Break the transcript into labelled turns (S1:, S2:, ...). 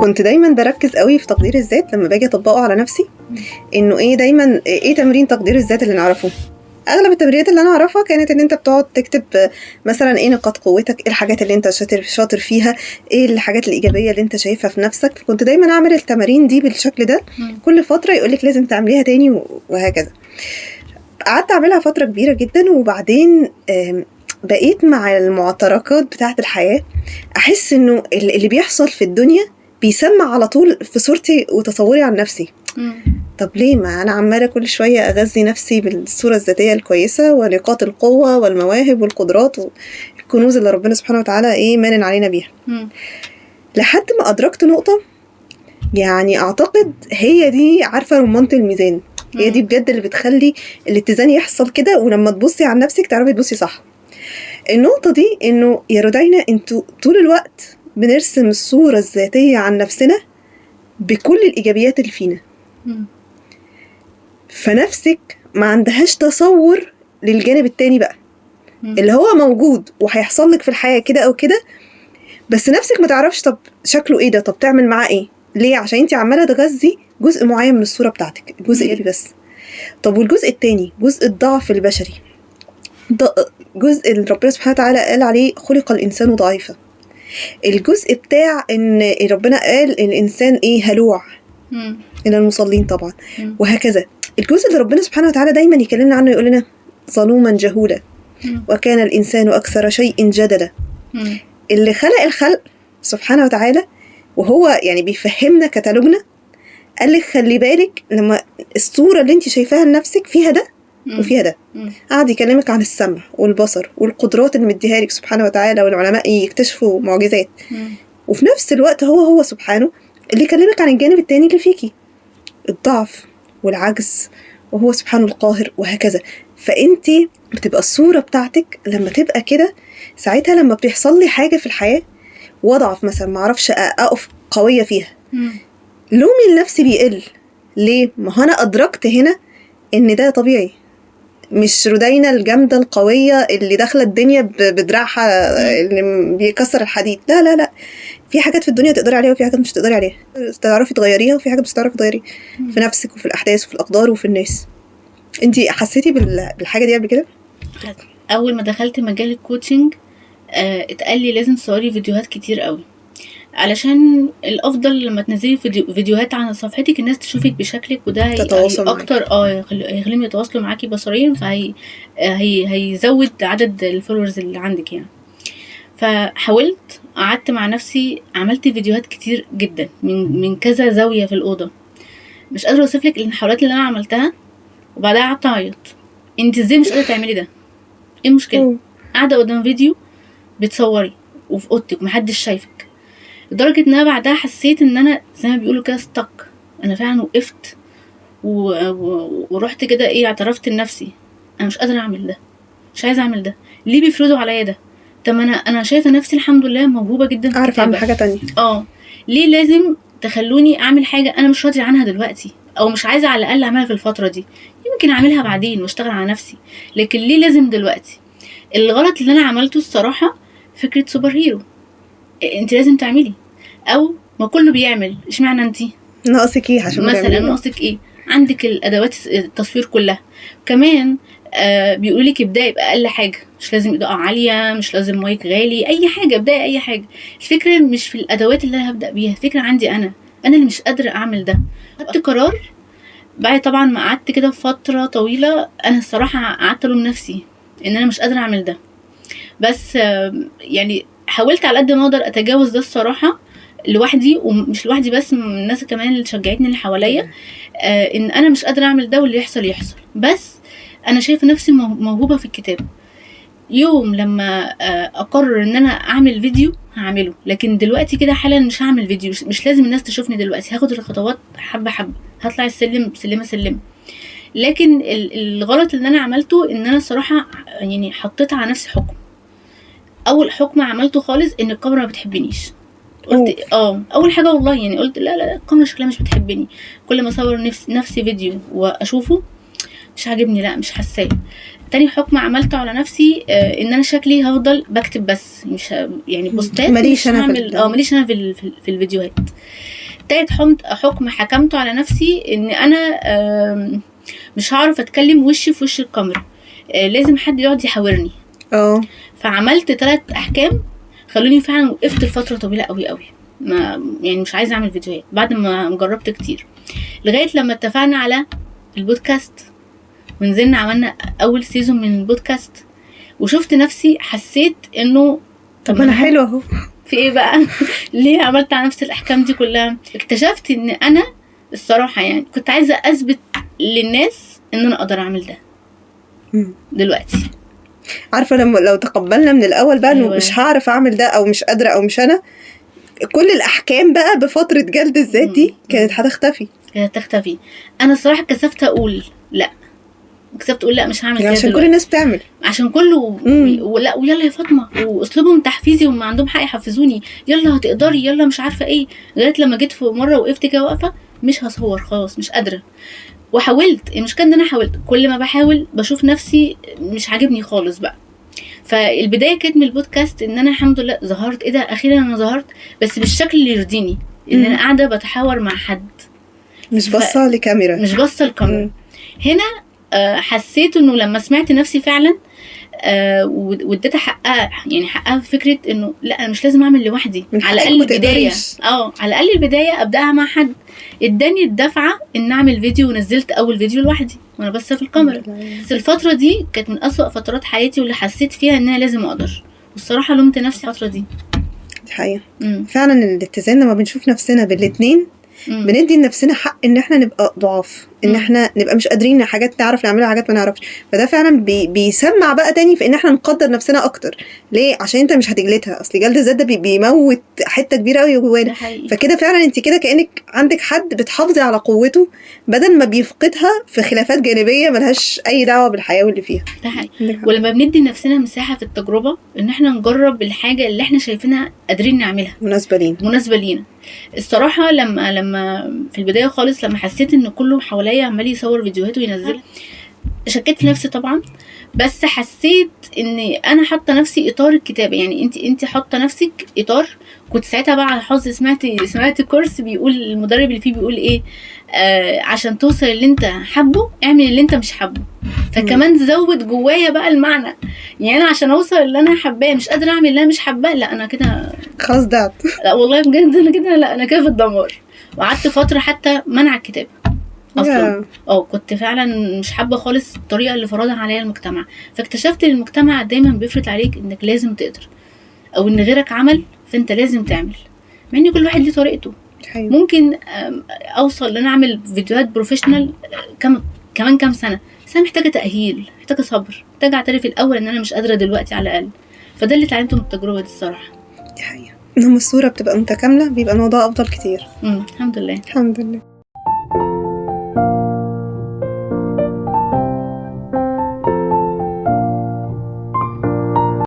S1: كنت دايما بركز قوي في تقدير الذات لما باجي اطبقه على نفسي، انه ايه دايما ايه تمرين تقدير الذات اللي نعرفه. اغلب التمرينات اللي انا اعرفها كانت ان انت بتقعد تكتب مثلا ايه نقاط قوتك، ايه الحاجات اللي انت شاطر فيها، ايه الحاجات الايجابيه اللي انت شايفها في نفسك. فكنت دايما اعمل التمارين دي بالشكل ده، كل فتره يقولك لازم تعمليها تاني وهكذا. قعدت اعملها فتره كبيره جدا، وبعدين بقيت مع المعتركات بتاعه الحياه احس انه اللي بيحصل في الدنيا بيسمع على طول في صورتي وتصوري عن نفسي. طب ليه ما أنا عمالة كل شوية أغذي نفسي بالصورة الذاتية الكويسة ونقاط القوة والمواهب والقدرات والكنوز اللي ربنا سبحانه وتعالى إيه مانن علينا بيها. لحد ما أدركت نقطة، يعني أعتقد هي دي، عارفة رمانة الميزان، هي دي بجد اللي بتخلي الاتزان يحصل كده، ولما تبصي عن نفسك تعرفي تبصي صح. النقطة دي إنه يا رودينا انتوا طول الوقت بنرسم الصورة الذاتية عن نفسنا بكل الإيجابيات اللي فينا، فنفسك ما عندهاش تصور للجانب التاني بقى اللي هو موجود وهيحصل لك في الحياة كده أو كده، بس نفسك ما تعرفش طب شكله إيه ده، طب تعمل معاه إيه. ليه؟ عشان انتي عمالة تغذي جزء معين من الصورة بتاعتك، جزء إيه بس. طب والجزء التاني، جزء الضعف البشري، جزء اللي ربنا سبحانه وتعالى قال عليه خلق الإنسان ضعيفا، الجزء بتاع إن ربنا قال الإنسان إيه هلوع إلى المصلين طبعا، وهكذا. الجزء اللي ربنا سبحانه وتعالى دايما يكلمنا عنه يقول لنا ظلوما جهولا وكان الإنسان أكثر شيء جدلا. اللي خلق الخلق سبحانه وتعالى وهو يعني بيفهمنا كتالوجنا، قال لك خلي بالك لما الصورة اللي انت شايفاها لنفسك فيها ده وفيها ده. قاعد يكلمك عن السمع والبصر والقدرات اللي مديها لك سبحانه وتعالى، والعلماء يكتشفوا معجزات، وفي نفس الوقت هو سبحانه اللي يكلمك عن الجانب التاني اللي فيكي، الضعف والعجز، وهو سبحانه القاهر وهكذا. فانتي بتبقى الصورة بتاعتك لما تبقى كده، ساعتها لما بيحصل لي حاجة في الحياة وضعف مثلا ما اعرفش اقف قوية فيها، لومي لنفسي بيقل. ليه؟ ما هو انا ادركت هنا ان ده طبيعي، مش رودينا الجامدة القوية اللي داخلة الدنيا بدراعها اللي بيكسر الحديد. لا لا لا، في حاجات في الدنيا تقدري عليها وفي حاجات مش تقدري عليها، تعرفي تغيريها وفي حاجات مش تعرفي تغيري في نفسك وفي الأحداث وفي الأقدار وفي الناس. انتي حسيتي بالحاجة دي قبل كده؟
S2: أول ما دخلت مجال الكوتشنج اتقال لي لازم تصوري فيديوهات كتير قوي، علشان الافضل لما تنزلي فيديوهات عن صفحتك الناس تشوفك بشكلك، وده هي اكتر هيخليهم يتواصلوا معاكي بصريا، فهي هيزود عدد الفولورز اللي عندك يعني. فحاولت، قعدت مع نفسي، عملت فيديوهات كتير جدا من كذا زاويه في الاوضه، مش قادره اوصف لك المحاولات اللي انا عملتها. وبعدها قعدت اعيط، انت ازاي مش قادره تعملي ده؟ ايه المشكله؟ قاعده قدام فيديو بتصوري وفي اوضتك ومحدش شايفك. لدرجة ان انا بعدها حسيت ان انا زي ما بيقولوا كده ستك، انا فعلا وقفت ورحت كده ايه، اعترفت لنفسي انا مش قادرة اعمل ده، مش عايزة اعمل ده. ليه بيفرضوا عليا ده؟ طب انا شايفة نفسي الحمد لله موهوبة جدا في
S1: اعرف اعمل حاجة تانية.
S2: ليه لازم تخلوني اعمل حاجة انا مش راضية عنها دلوقتي، او مش عايزة على الاقل اعملها في الفترة دي، يمكن اعملها بعدين واشتغل على نفسي، لكن ليه لازم دلوقتي؟ الغلط اللي انا عملته الصراحة فكرة سوبر هيرو، انت لازم تعملي، او ما كله بيعمل، اشمعنى انتي
S1: ناقصك ايه؟ عشان
S2: مثلا ناقصك ايه؟ عندك الادوات التصوير كلها كمان. بيقول لك ابداي باقل حاجه، مش لازم اضاءه عاليه، مش لازم مايك غالي، اي حاجه ابداي اي حاجه. الفكره مش في الادوات اللي انا هبدا بيها، الفكره عندي انا اللي مش قادره اعمل ده. خدت قرار بعد طبعا ما قعدت كده فتره طويله، انا الصراحه قعدت الوم نفسي ان انا مش قادره اعمل ده، بس يعني حاولت على قد ما اقدر اتجاوز ده الصراحه لوحدي، ومش لوحدي بس، من الناس كمان اللي شجعتني اللي حواليا، ان انا مش قادره اعمل ده واللي يحصل يحصل. بس انا شايفه نفسي موهوبه في الكتابه. يوم لما اقرر ان انا اعمل فيديو هعمله، لكن دلوقتي كده حالا مش هعمل فيديو، مش لازم الناس تشوفني دلوقتي، هاخد الخطوات حبه حبه، هطلع السلم سلمه. لكن الغلط اللي انا عملته ان انا صراحه يعني حطيت على نفسي حكم. اول حكم عملته خالص ان الكاميرا ما بتحبنيش. قلت اول حاجه والله يعني قلت لا الكاميرا شكلها مش بتحبني. كل ما اصور نفسي فيديو واشوفه مش عاجبني، لا مش حاساه. تاني حكم عملته على نفسي ان انا شكلي هفضل بكتب بس، مش يعني بوستات
S1: ماليش
S2: مش
S1: أنا في
S2: هعمل ماليش انا في الفيديوهات. تالت حكم حكمته على نفسي ان انا مش هعرف اتكلم وشي في وش الكاميرا، لازم حد يقعد يحاورني. فعملت 3 احكام خلوني فعلا وقفت لفتره طويله قوي قوي، ما يعني مش عايزه اعمل فيديوهات بعد ما جربت كتير، لغايه لما اتفقنا على البودكاست ونزلنا عملنا اول سيزون من البودكاست، وشفت نفسي حسيت انه
S1: طب انا حلوه اهو،
S2: في ايه بقى؟ ليه عملت على نفس الاحكام دي كلها؟ اكتشفت ان انا الصراحه يعني كنت عايزه اثبت للناس ان انا اقدر اعمل ده. دلوقتي
S1: عارفه لو تقبلنا من الاول بقى انه مش هعرف اعمل ده او مش قادره او مش انا، كل الاحكام بقى بفطره جلد الذات دي كانت هتختفي.
S2: انا الصراحه كسفت اقول لا، مش هعمل كده
S1: عشان
S2: دلوقتي.
S1: كل الناس بتعمل،
S2: عشان كله ولا ويلا يا فاطمه، واسلوبهم تحفيزي وما عندهم حق يحفزوني، يلا هتقدري، يلا مش عارفه ايه. لغايه لما جيت في مره وقفت كده واقفه مش هصور خلاص، مش قادره. وحاولت، المشكله ان انا حاولت، كل ما بحاول بشوف نفسي مش عاجبني خالص بقى. فالبدايه كانت من البودكاست ان انا الحمد لله ظهرت، ايه ده اخيرا انا ظهرت، بس بالشكل اللي يرضيني، ان انا قاعده بتحاور مع حد،
S1: مش باصه لكاميرا،
S2: مش باصه الكاميرا. هنا حسيت انه لما سمعت نفسي فعلا واديتها حقها، يعني حقها في فكره انه لا انا مش لازم اعمل لوحدي، على الاقل البدايه على الاقل البدايه ابداها مع حد. اداني الدفعه ان اعمل فيديو، ونزلت اول فيديو لوحدي وانا بس في الكاميرا. بس الفتره دي كانت من اسوأ فترات حياتي، واللي حسيت فيها ان انا لازم اقدر، والصراحه لومت نفسي الفتره دي.
S1: الحقيقه فعلا الاتزان لما بنشوف نفسنا بالاثنين بندي لنفسنا حق ان احنا نبقى ضعاف، ان احنا نبقى مش قادرين حاجات نعرف نعملها، حاجات ما نعرفش. فده فعلا بيسمع بقى تاني في ان احنا نقدر نفسنا اكتر. ليه؟ عشان انت مش هتجلدها، اصل جلد الذات ده بيموت حته كبيره قوي جوانا. فكده فعلا انت كده كانك عندك حد بتحافظي على قوته بدل ما بيفقدها في خلافات جانبيه ملهاش اي دعوه بالحياه واللي فيها.
S2: ده حقيقي. ولما بندي لنفسنا مساحه في التجربه ان احنا نجرب الحاجه اللي احنا شايفينها قادرين نعملها، مناسبه لينا. الصراحه لما في البدايه خالص لما حسيت ان كله حواليا عمال يصور فيديوهات وينزلها، شكيت في نفسي طبعا، بس حسيت ان انا حاطه نفسي اطار الكتابه. يعني انت حاطه نفسك اطار. كنت ساعتها بقى على حظ سمعت كورس بيقول المدرب اللي فيه بيقول ايه، عشان توصل اللي انت حبه اعمل اللي انت مش حبه. فكمان زود جوايا بقى المعنى، يعني انا عشان اوصل اللي انا حباه مش قادره اعمل اللي انا مش حباه، لا انا كده
S1: خلاص ضعت.
S2: لا والله بجد انا كده، لا انا كده في الدمار. وقعدت فتره حتى منع الكتابه اصلا. كنت فعلا مش حابه خالص الطريقه اللي فرضها عليا المجتمع. فاكتشفت ان المجتمع دايما بيفرض عليك انك لازم تقدر، او ان غيرك عمل فانت لازم تعمل، مع ان كل واحد ليه طريقته. ممكن اوصل ان انا اعمل فيديوهات بروفيشنال كمان كام سنه، بس انا محتاجه تاهيل، محتاجه صبر، محتاجه اعترف الاول ان انا مش قادره دلوقتي على الاقل. فده اللي اتعلمته من التجربه دي الصراحه.
S1: دي حقيقه، لما الصوره بتبقى متكامله بيبقى الموضوع افضل كتير.
S2: الحمد لله.
S1: الحمد لله.